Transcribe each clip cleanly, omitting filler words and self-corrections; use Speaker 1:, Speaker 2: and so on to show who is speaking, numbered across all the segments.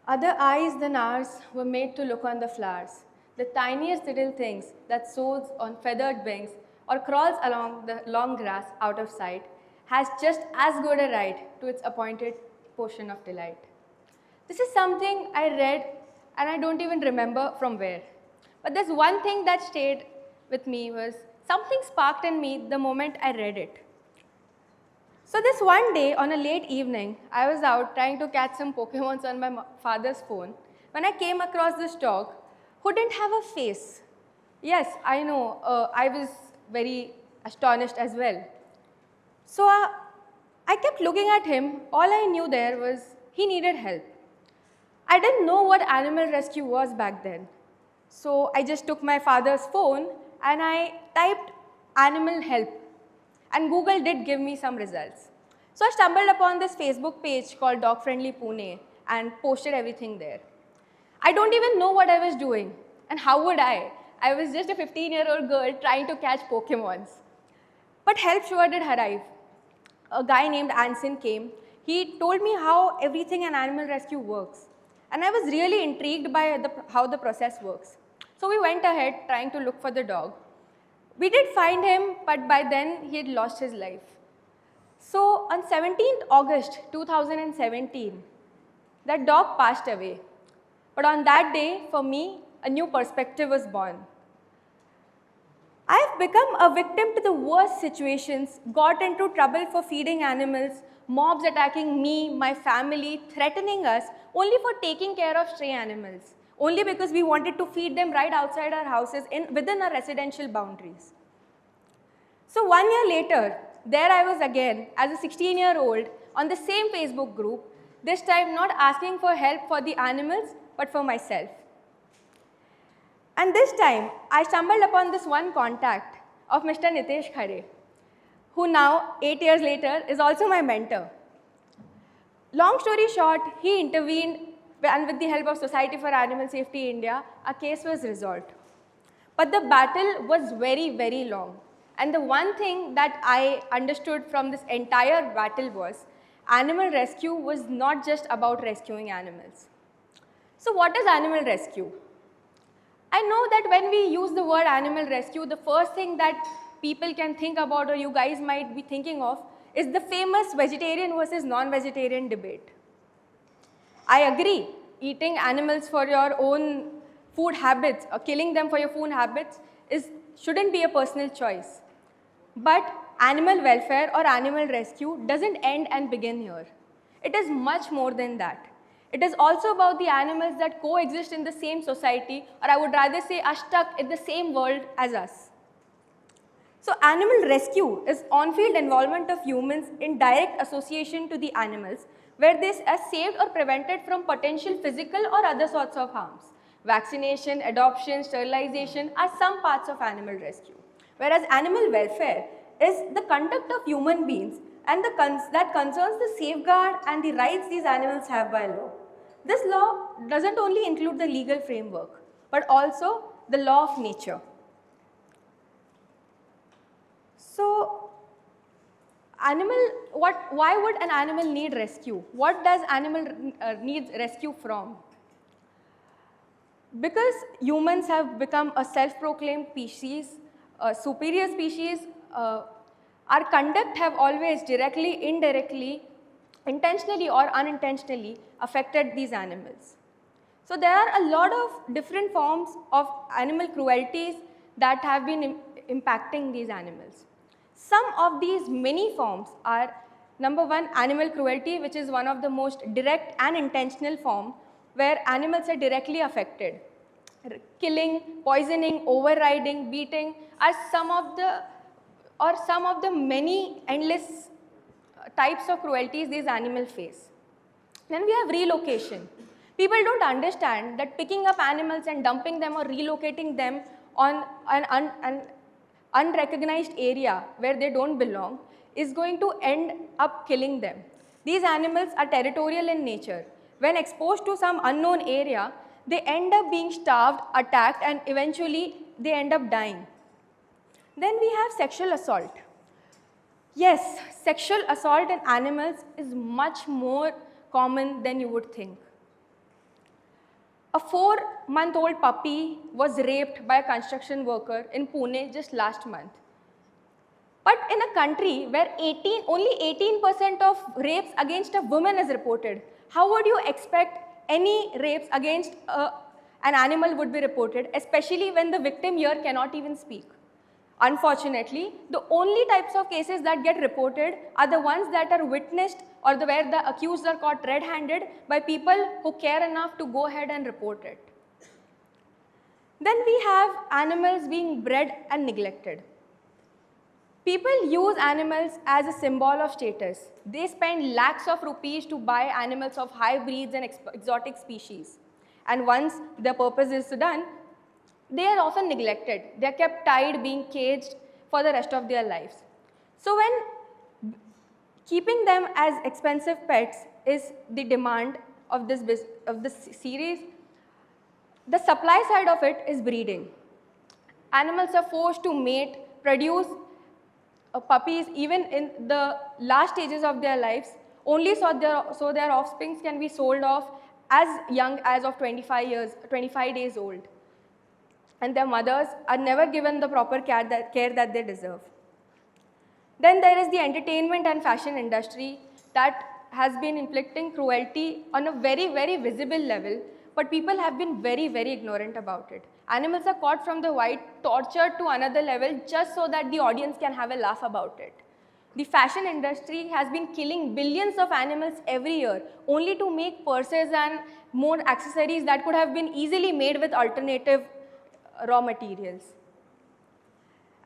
Speaker 1: Other eyes than ours were made to look on the flowers, the tiniest little things that soars on feathered wings or crawls along the long grass out of sight has just as good a right to its appointed portion of delight. This is something I read and I don't even remember from where. But there's one thing that stayed with me was something sparked in me the moment I read it. So this one day on a late evening, I was out trying to catch some Pokemons on my father's phone when I came across this dog who didn't have a face. Yes, I know, I was very astonished as well. So I kept looking at him. All I knew there was he needed help. I didn't know what animal rescue was back then. So I just took my father's phone and I typed animal help. And Google did give me some results. So I stumbled upon this Facebook page called Dog Friendly Pune and posted everything there. I don't even know what I was doing. And how would I? I was just a 15-year-old girl trying to catch Pokemons. But help sure did arrive. A guy named Anson came. He told me how everything in animal rescue works. And I was really intrigued by how the process works. So we went ahead trying to look for the dog. We did find him, but by then he had lost his life. So on 17th August 2017, that dog passed away. But on that day, for me, a new perspective was born. I've become a victim to the worst situations, got into trouble for feeding animals, mobs attacking me, my family, threatening us, only for taking care of stray animals, only because we wanted to feed them right outside our houses within our residential boundaries. So 1 year later, there I was again as a 16-year-old on the same Facebook group, this time not asking for help for the animals, but for myself. And this time, I stumbled upon this one contact of Mr. Nitesh Khare, who now, 8 years later, is also my mentor. Long story short, he intervened, and with the help of Society for Animal Safety India, a case was resolved. But the battle was very, very long. And the one thing that I understood from this entire battle was animal rescue was not just about rescuing animals. So what is animal rescue? I know that when we use the word animal rescue, the first thing that people can think about, or you guys might be thinking of, is the famous vegetarian versus non-vegetarian debate. I agree, eating animals for your own food habits or killing them for your food habits shouldn't be a personal choice. But animal welfare or animal rescue doesn't end and begin here. It is much more than that. It is also about the animals that coexist in the same society, or I would rather say are stuck in the same world as us. So animal rescue is on-field involvement of humans in direct association to the animals, where they are saved or prevented from potential physical or other sorts of harms. Vaccination, adoption, sterilization are some parts of animal rescue. Whereas animal welfare is the conduct of human beings and that concerns the safeguard and the rights these animals have by law. This law doesn't only include the legal framework, but also the law of nature. So, why would an animal need rescue? What does animal need rescue from? Because humans have become a self-proclaimed species, a superior species, our conduct have always directly, indirectly, intentionally or unintentionally affected these animals. So there are a lot of different forms of animal cruelties that have been impacting these animals. Some of these many forms are, number one, animal cruelty, which is one of the most direct and intentional form where animals are directly affected. Killing, poisoning, overriding, beating are some of the many endless types of cruelties these animals face. Then we have relocation. People don't understand that picking up animals and dumping them or relocating them on an unrecognized area where they don't belong is going to end up killing them. These animals are territorial in nature. When exposed to some unknown area, they end up being starved, attacked, and eventually they end up dying. Then we have sexual assault. Yes, sexual assault in animals is much more common than you would think. A 4-month-old puppy was raped by a construction worker in Pune just last month. But in a country where only 18% of rapes against a woman is reported, how would you expect any rapes against an animal would be reported, especially when the victim here cannot even speak? Unfortunately, the only types of cases that get reported are the ones that are witnessed or where the accused are caught red-handed by people who care enough to go ahead and report it. Then we have animals being bred and neglected. People use animals as a symbol of status. They spend lakhs of rupees to buy animals of high breeds and exotic species. And once their purpose is done, they are often neglected. They are kept tied, being caged for the rest of their lives. So when keeping them as expensive pets is the demand of this series, the supply side of it is breeding. Animals are forced to mate, produce puppies even in the last stages of their lives, only so their offspring can be sold off as young as of 25 days old. And their mothers are never given the proper care that they deserve. Then there is the entertainment and fashion industry that has been inflicting cruelty on a very, very visible level, but people have been very, very ignorant about it. Animals are caught from the white, tortured to another level just so that the audience can have a laugh about it. The fashion industry has been killing billions of animals every year only to make purses and more accessories that could have been easily made with alternative raw materials.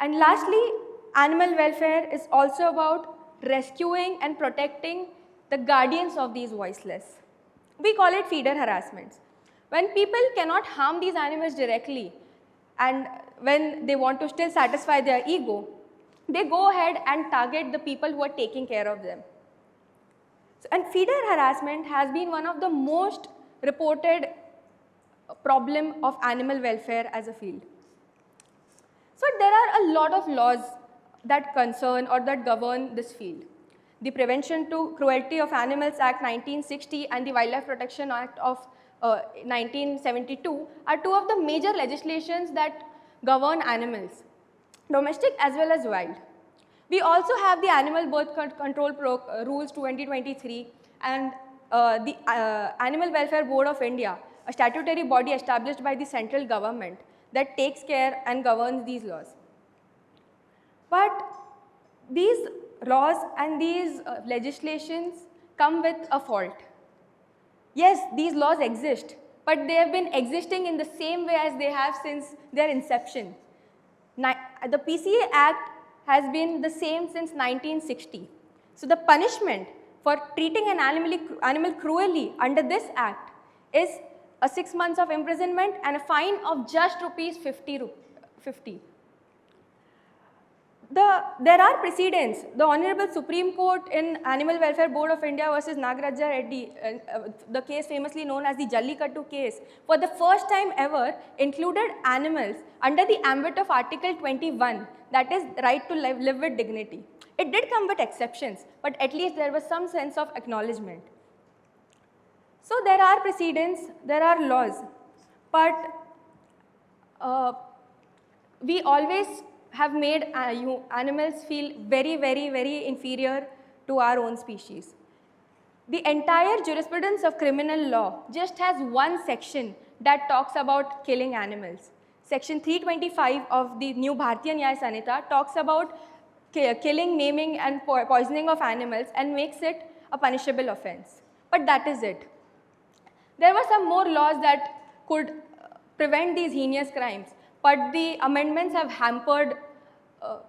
Speaker 1: And lastly, animal welfare is also about rescuing and protecting the guardians of these voiceless. We call it feeder harassments. When people cannot harm these animals directly and when they want to still satisfy their ego, they go ahead and target the people who are taking care of them. And feeder harassment has been one of the most reported problem of animal welfare as a field. So there are a lot of laws that concern or that govern this field. The Prevention to Cruelty of Animals Act 1960 and the Wildlife Protection Act of 1972 are two of the major legislations that govern animals, domestic as well as wild. We also have the Animal Birth Control Rules 2023 and the Animal Welfare Board of India, a statutory body established by the central government that takes care and governs these laws. But these laws and these legislations come with a fault. Yes, these laws exist, but they have been existing in the same way as they have since their inception. The PCA Act has been the same since 1960. So the punishment for treating an animal cruelly under this act is a 6 months of imprisonment and a fine of just rupees 50. There are precedents. The Honorable Supreme Court in Animal Welfare Board of India versus Nagaraja Reddy, the case famously known as the Jallikattu case, for the first time ever included animals under the ambit of Article 21, that is right to live with dignity. It did come with exceptions, but at least there was some sense of acknowledgement. So there are precedents, there are laws, but we always have made animals feel very, very, very inferior to our own species. The entire jurisprudence of criminal law just has one section that talks about killing animals. Section 325 of the new Bharatiya Nyaya Sanhita talks about killing, maiming and poisoning of animals and makes it a punishable offense. But that is it. There were some more laws that could prevent these heinous crimes, but the amendments have hampered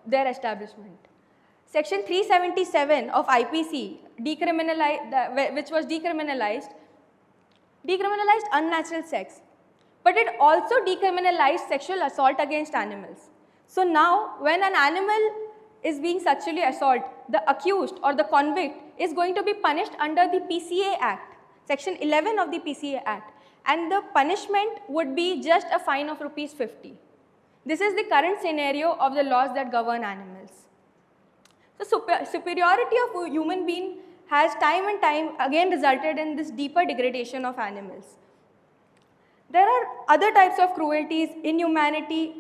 Speaker 1: their establishment. Section 377 of IPC, which was decriminalized unnatural sex, but it also decriminalized sexual assault against animals. So now, when an animal is being sexually assaulted, the accused or the convict is going to be punished under the PCA Act, Section 11 of the PCA Act, and the punishment would be just a fine of rupees 50. This is the current scenario of the laws that govern animals. So superiority of a human being has time and time again resulted in this deeper degradation of animals. There are other types of cruelties, inhumanity,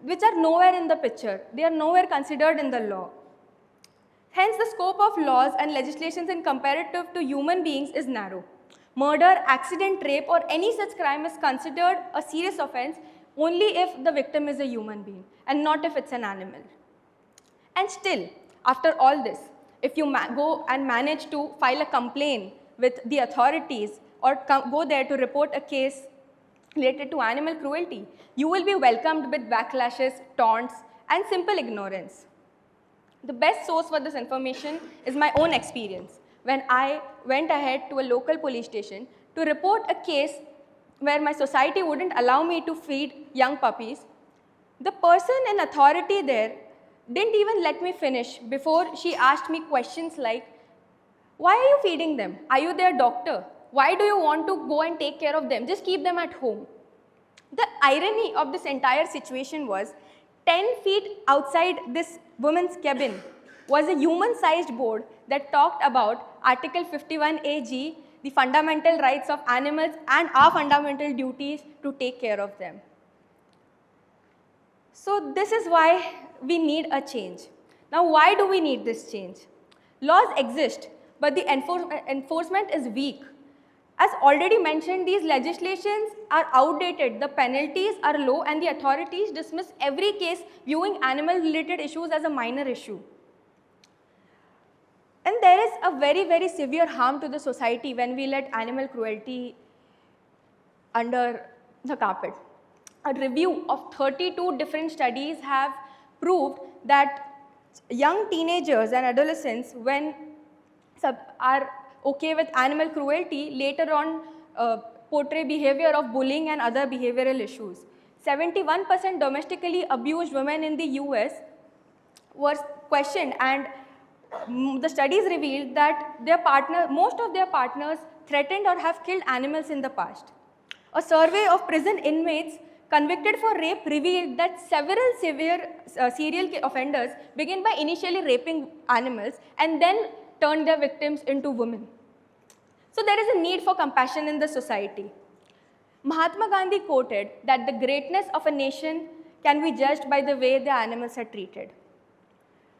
Speaker 1: which are nowhere in the picture. They are nowhere considered in the law. Hence, the scope of laws and legislations in comparative to human beings is narrow. Murder, accident, rape, or any such crime is considered a serious offense only if the victim is a human being and not if it's an animal. And still, after all this, if you go and manage to file a complaint with the authorities or go there to report a case related to animal cruelty, you will be welcomed with backlashes, taunts, and simple ignorance. The best source for this information is my own experience when I went ahead to a local police station to report a case where my society wouldn't allow me to feed young puppies. The person in authority there didn't even let me finish before she asked me questions like, why are you feeding them? Are you their doctor? Why do you want to go and take care of them? Just keep them at home. The irony of this entire situation was 10 feet outside this woman's cabin was a human-sized board that talked about Article 51 AG, the fundamental rights of animals and our fundamental duties to take care of them. So this is why we need a change. Now, why do we need this change? Laws exist, but the enforcement is weak. As already mentioned, these legislations are outdated, the penalties are low, and the authorities dismiss every case viewing animal-related issues as a minor issue. And there is a very, very severe harm to the society when we let animal cruelty under the carpet. A review of 32 different studies have proved that young teenagers and adolescents, when are okay with animal cruelty, later on portray behavior of bullying and other behavioral issues. 71% domestically abused women in the US were questioned, and the studies revealed that most of their partners threatened or have killed animals in the past. A survey of prison inmates convicted for rape revealed that several severe serial offenders begin by initially raping animals and then turn their victims into women. So there is a need for compassion in the society. Mahatma Gandhi quoted that the greatness of a nation can be judged by the way the animals are treated.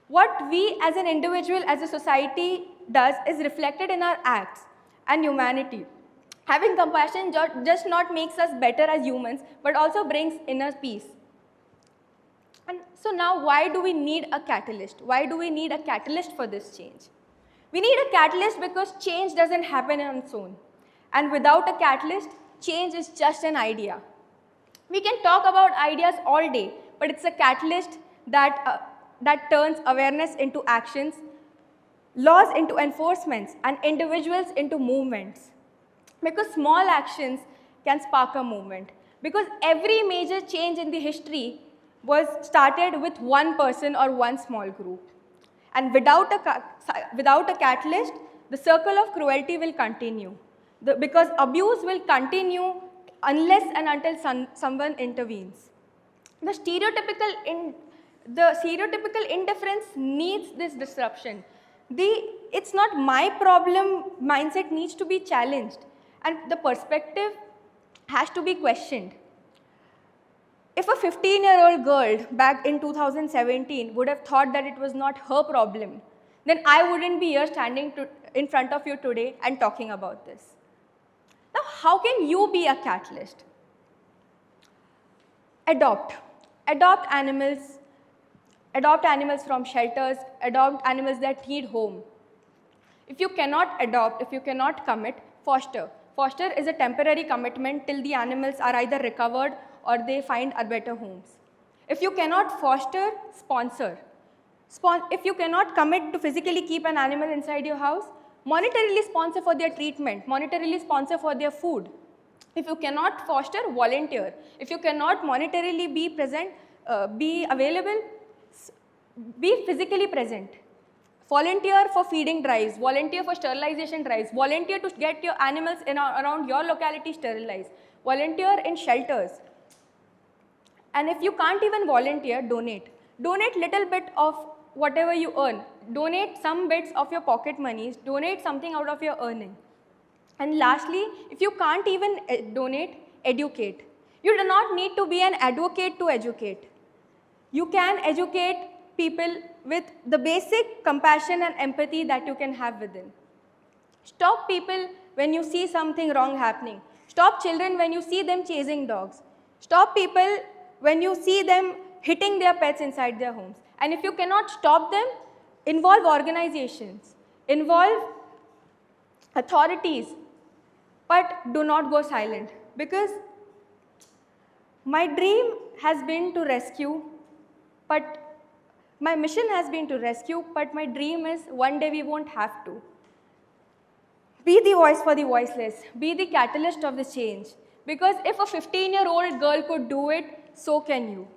Speaker 1: What we as an individual, as a society does is reflected in our acts and humanity. Having compassion just not makes us better as humans, but also brings inner peace. And so now, why do we need a catalyst? Why do we need a catalyst for this change? We need a catalyst because change doesn't happen on its own. And without a catalyst, change is just an idea. We can talk about ideas all day, but it's a catalyst that turns awareness into actions, laws into enforcements, and individuals into movements. Because small actions can spark a movement. Because every major change in the history was started with one person or one small group. And without a catalyst, the circle of cruelty will continue. Because abuse will continue unless and until someone intervenes. The stereotypical indifference needs this disruption. It's not my problem mindset needs to be challenged, and the perspective has to be questioned. If a 15-year-old girl back in 2017 would have thought that it was not her problem, then I wouldn't be here standing in front of you today and talking about this. Now, how can you be a catalyst? Adopt animals from shelters, adopt animals that need home. If you cannot adopt, if you cannot commit, foster. Foster is a temporary commitment till the animals are either recovered or they find better homes. If you cannot foster, sponsor. If you cannot commit to physically keep an animal inside your house, monetarily sponsor for their treatment, monetarily sponsor for their food. If you cannot foster, volunteer. If you cannot monetarily be present, be available, be physically present. Volunteer for feeding drives, volunteer for sterilization drives, volunteer to get your animals around your locality sterilized, volunteer in shelters. And if you can't even volunteer, donate. Donate little bit of whatever you earn. Donate some bits of your pocket monies, donate something out of your earning. And lastly, if you can't even donate, educate. You do not need to be an advocate to educate. You can educate people with the basic compassion and empathy that you can have within. Stop people when you see something wrong happening. Stop children when you see them chasing dogs. Stop people when you see them hitting their pets inside their homes. And if you cannot stop them, involve organizations, involve authorities, but do not go silent. Because my dream has been to rescue, but my mission has been to rescue, but my dream is one day we won't have to. Be the voice for the voiceless. Be the catalyst of the change. Because if a 15-year-old girl could do it, so can you.